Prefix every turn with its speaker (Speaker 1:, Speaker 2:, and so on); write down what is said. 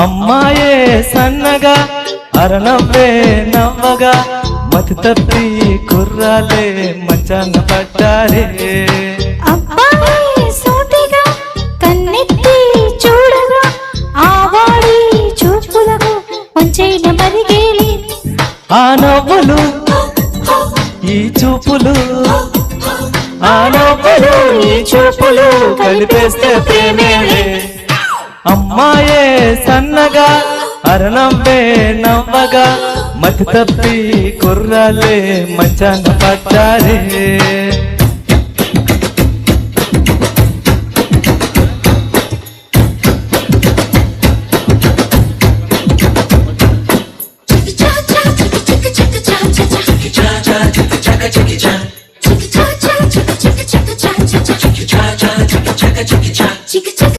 Speaker 1: అమ్మాయే సన్నగా అరనవ్వే నవ్వగా మతి తప్పి కుర్రాలే మంచాన పడ్డారే.
Speaker 2: అబ్బాయి సూటిగా కన్నెత్తి చూడగా ఆవాడి చూపులకు వంచైన మరిగేలి.
Speaker 1: ఆ నవ్వులు ఈ చూపులు, ఆ నవ్వులు ఈ చూపులు కలిపేస్తే ప్రేమేలే. అమ్మాయే సన్నగా అరనవ్వే నవ్వగా మతి తప్పి కుర్రాలే మంచాన పడ్డారే.